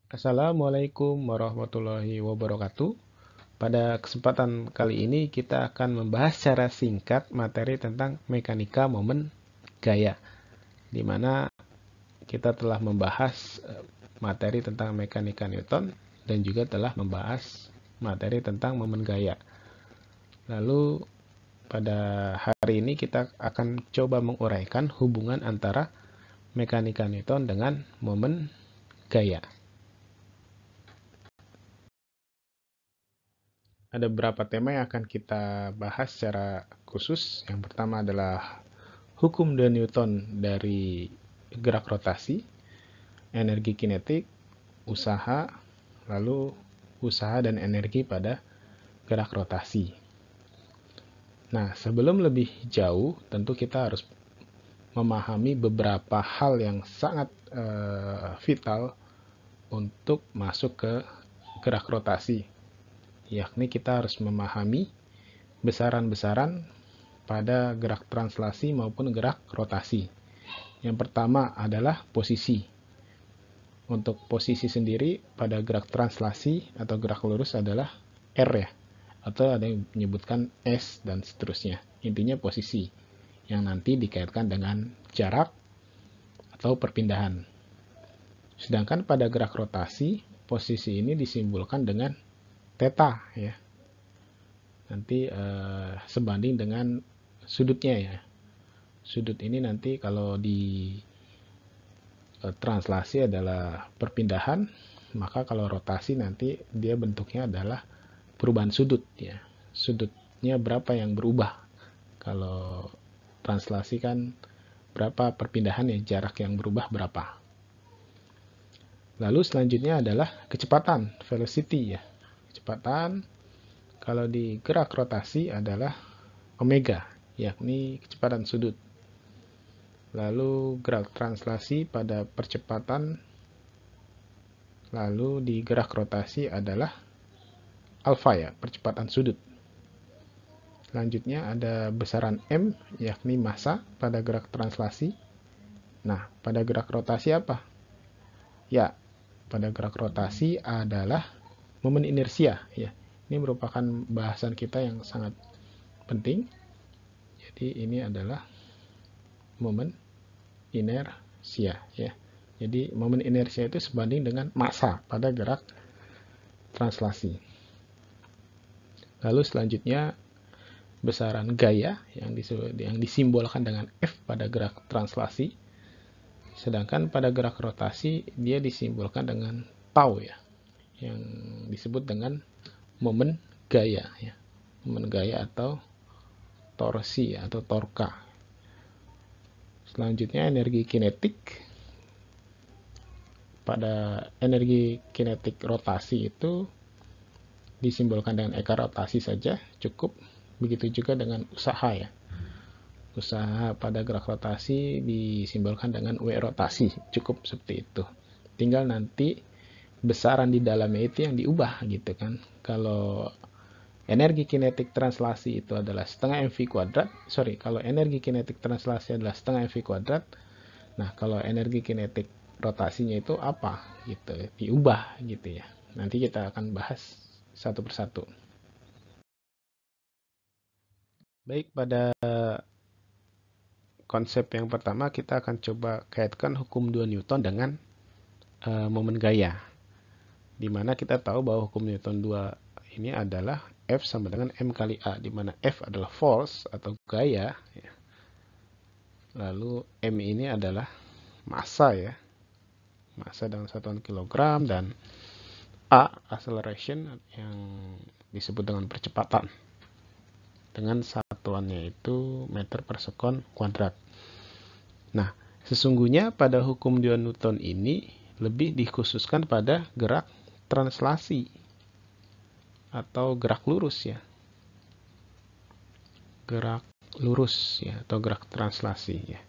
Assalamualaikum warahmatullahi wabarakatuh. Pada kesempatan kali ini kita akan membahas secara singkat materi tentang mekanika momen gaya, di mana kita telah membahas materi tentang mekanika Newton dan juga telah membahas materi tentang momen gaya. Lalu pada hari ini kita akan coba menguraikan hubungan antara mekanika Newton dengan momen gaya. Ada beberapa tema yang akan kita bahas secara khusus. Yang pertama adalah hukum de Newton dari gerak rotasi, energi kinetik, usaha, lalu usaha dan energi pada gerak rotasi. Nah, sebelum lebih jauh, tentu kita harus memahami beberapa hal yang sangat vital untuk masuk ke gerak rotasi, yakni kita harus memahami besaran-besaran pada gerak translasi maupun gerak rotasi. Yang pertama adalah posisi. Untuk posisi sendiri pada gerak translasi atau gerak lurus adalah R ya, atau ada yang menyebutkan S dan seterusnya. Intinya posisi yang nanti dikaitkan dengan jarak atau perpindahan. Sedangkan pada gerak rotasi, posisi ini disimbolkan dengan theta ya. Nanti sebanding dengan sudutnya ya. Sudut ini nanti kalau di translasi adalah perpindahan, maka kalau rotasi nanti dia bentuknya adalah perubahan sudut ya. Sudutnya berapa yang berubah. Kalau translasi kan berapa perpindahan ya, jarak yang berubah berapa. Lalu selanjutnya adalah kecepatan, velocity ya. Kecepatan kalau di gerak rotasi adalah omega, yakni kecepatan sudut. Lalu gerak translasi pada percepatan, lalu di gerak rotasi adalah alfa ya, percepatan sudut. Selanjutnya ada besaran M, yakni massa pada gerak translasi. Nah, pada gerak rotasi apa? Ya, pada gerak rotasi adalah momen inersia ya. Ini merupakan bahasan kita yang sangat penting. Jadi ini adalah momen inersia ya. Jadi momen inersia itu sebanding dengan massa pada gerak translasi. Lalu selanjutnya besaran gaya yang disimbolkan dengan F pada gerak translasi. Sedangkan pada gerak rotasi dia disimbolkan dengan tau ya, yang disebut dengan momen gaya ya. Momen gaya atau torsi atau torka. Selanjutnya energi kinetik. Pada energi kinetik rotasi itu disimbolkan dengan eka rotasi saja cukup. Begitu juga dengan usaha ya. Usaha pada gerak rotasi disimbolkan dengan W rotasi, cukup seperti itu. Tinggal nanti besaran di dalamnya itu yang diubah gitu kan. Kalau energi kinetik translasi itu adalah setengah mv kuadrat, kalau energi kinetik translasi adalah setengah mv kuadrat, nah kalau energi kinetik rotasinya itu apa gitu, diubah gitu ya. Nanti kita akan bahas satu persatu. Baik, pada konsep yang pertama kita akan coba kaitkan hukum 2 Newton dengan momen gaya. Dimana kita tahu bahwa hukum Newton 2 ini adalah F sama dengan M kali A, dimana F adalah force atau gaya ya. Lalu M ini adalah massa ya, massa dalam satuan kilogram, dan A acceleration yang disebut dengan percepatan dengan satuannya itu meter per sekon kuadrat. Nah, sesungguhnya pada hukum 2 Newton ini lebih dikhususkan pada gerak translasi atau gerak lurus ya. Gerak lurus ya atau gerak translasi ya.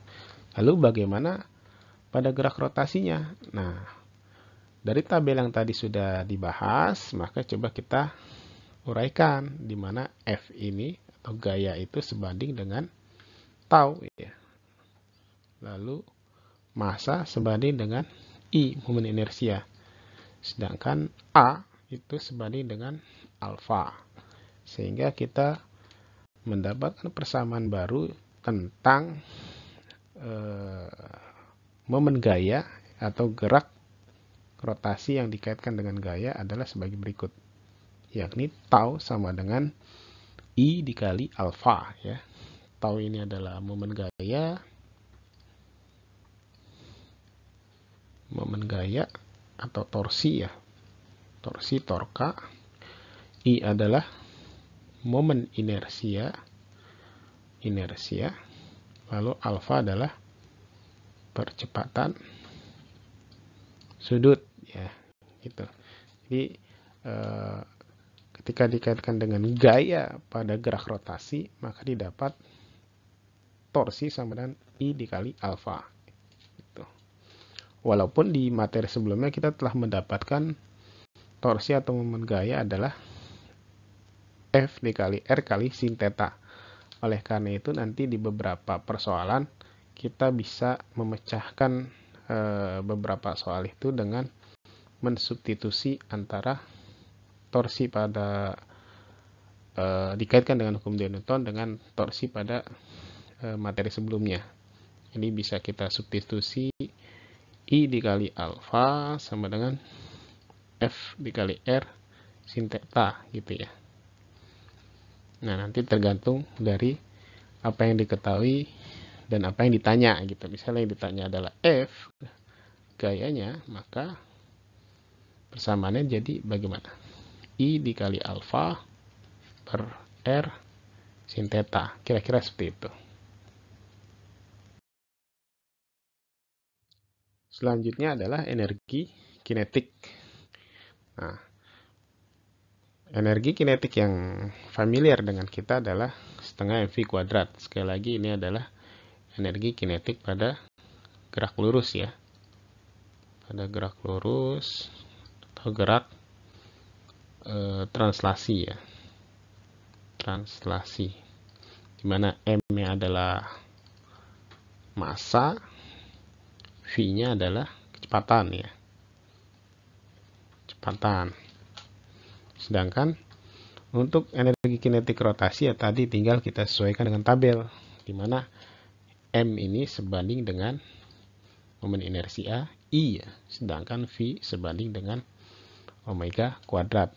Lalu bagaimana pada gerak rotasinya? Nah, dari tabel yang tadi sudah dibahas, maka coba kita uraikan di mana F ini atau gaya itu sebanding dengan tau ya. Lalu massa sebanding dengan I, momen inersia. sedangkan A itu sebanding dengan alfa. Sehingga kita mendapatkan persamaan baru tentang momen gaya atau gerak rotasi yang dikaitkan dengan gaya adalah sebagai berikut, yakni tau sama dengan I dikali alfa ya. Tau ini adalah momen gaya atau torsi ya, torsi torka. I adalah momen inersia, lalu alfa adalah percepatan sudut ya, gitu. Jadi ketika dikaitkan dengan gaya pada gerak rotasi, maka didapat torsi sama dengan I dikali alfa. Gitu. Walaupun di materi sebelumnya kita telah mendapatkan torsi atau momen gaya adalah F dikali R kali sin theta. Oleh karena itu nanti di beberapa persoalan kita bisa memecahkan beberapa soal itu dengan mensubstitusi antara torsi pada dikaitkan dengan hukum de Newton dengan torsi pada materi sebelumnya. Jadi bisa kita substitusi I dikali alfa sama dengan F dikali R sin theta gitu ya. Nah, nanti tergantung dari apa yang diketahui dan apa yang ditanya gitu. Misalnya yang ditanya adalah F gayanya, maka persamaannya jadi bagaimana? I dikali alfa per R sin theta. Kira-kira seperti itu. Selanjutnya adalah energi kinetik. Nah, energi kinetik yang familiar dengan kita adalah setengah mv kuadrat. Sekali lagi ini adalah energi kinetik pada gerak lurus ya. Pada gerak lurus atau gerak translasi ya. Translasi. Dimana M-nya adalah massa, V-nya adalah kecepatan ya. Kecepatan. Sedangkan untuk energi kinetik rotasi ya tadi tinggal kita sesuaikan dengan tabel, di mana M ini sebanding dengan momen inersia I ya, sedangkan V sebanding dengan omega kuadrat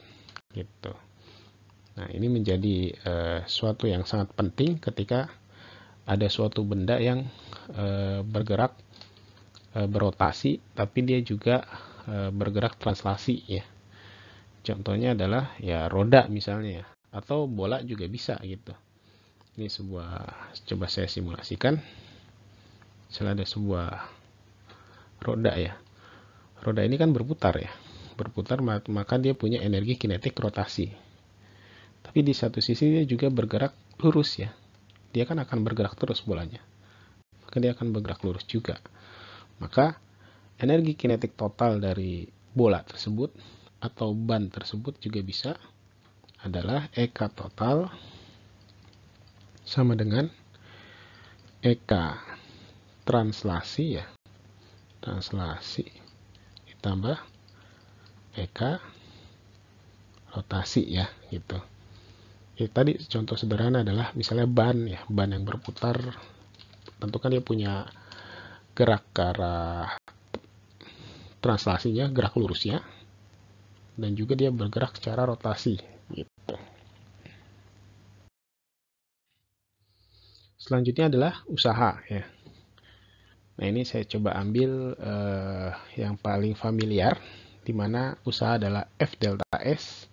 gitu. Nah, ini menjadi suatu yang sangat penting ketika ada suatu benda yang bergerak berotasi tapi dia juga bergerak translasi ya. Contohnya adalah ya roda misalnya ya, atau bola juga bisa gitu. Ini coba saya simulasikan. Misalnya ada sebuah roda ya. Roda ini kan berputar ya. Berputar maka dia punya energi kinetik rotasi. Tapi di satu sisi dia juga bergerak lurus ya. Dia kan akan bergerak terus bolanya. Maka dia akan bergerak lurus juga. Maka energi kinetik total dari bola tersebut atau ban tersebut juga bisa adalah EK total sama dengan EK translasi ya. Translasi ditambah EK rotasi ya gitu. Tadi contoh sederhana adalah misalnya ban ya, ban yang berputar tentu kan dia punya gerak ke arah translasinya, gerak lurusnya, dan juga dia bergerak secara rotasi gitu. Selanjutnya adalah usaha ya. Nah, ini saya coba ambil yang paling familiar, di mana usaha adalah F delta S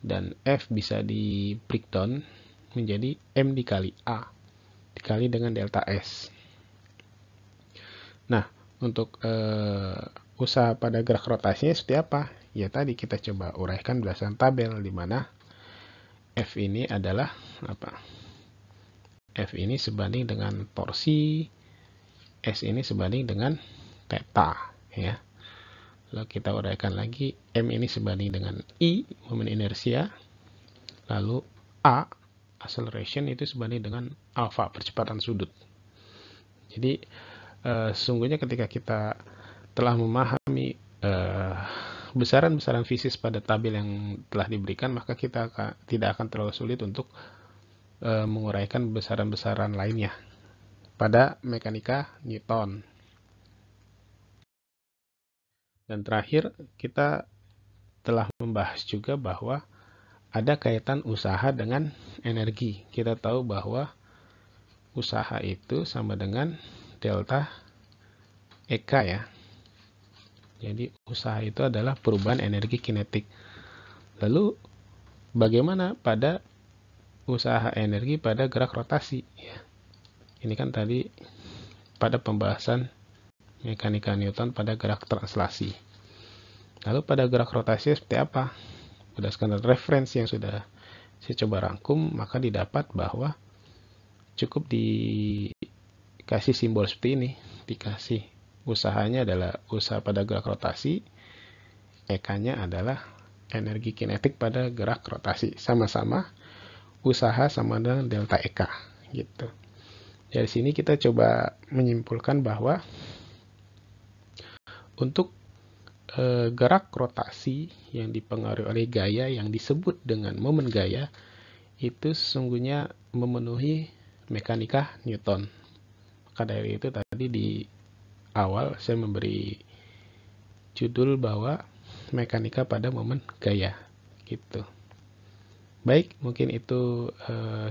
dan F bisa di breakdown menjadi M dikali A dikali dengan delta S. Nah, untuk usaha pada gerak rotasinya seperti apa? Ya tadi kita coba uraikan berdasarkan tabel, di mana F ini adalah apa? F ini sebanding dengan torsi, S ini sebanding dengan theta ya. Lalu kita uraikan lagi, M ini sebanding dengan I, momen inersia, lalu A, acceleration itu sebanding dengan alpha, percepatan sudut. Jadi sesungguhnya ketika kita telah memahami besaran-besaran fisis pada tabel yang telah diberikan, maka kita tidak akan terlalu sulit untuk menguraikan besaran-besaran lainnya pada mekanika Newton. Dan terakhir, kita telah membahas juga bahwa ada kaitan usaha dengan energi. Kita tahu bahwa usaha itu sama dengan delta EK ya. Jadi usaha itu adalah perubahan energi kinetik. Lalu bagaimana pada usaha energi pada gerak rotasi? Ya. Ini kan tadi pada pembahasan mekanika Newton pada gerak translasi. Lalu pada gerak rotasi seperti apa? Berdasarkan referensi yang sudah saya coba rangkum, maka didapat bahwa cukup dikasih simbol seperti ini. Dikasih usahanya adalah usaha pada gerak rotasi, EK-nya adalah energi kinetik pada gerak rotasi. Sama-sama usaha sama dengan delta EK gitu. Dari sini kita coba menyimpulkan bahwa untuk gerak rotasi yang dipengaruhi oleh gaya yang disebut dengan momen gaya itu sesungguhnya memenuhi mekanika Newton. Maka dari itu tadi di awal saya memberi judul bahwa mekanika pada momen gaya gitu. Baik, mungkin itu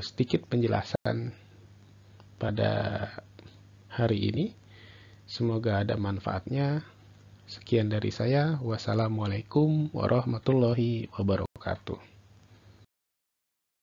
sedikit penjelasan pada hari ini. Semoga ada manfaatnya. Sekian dari saya. Wassalamualaikum warahmatullahi wabarakatuh.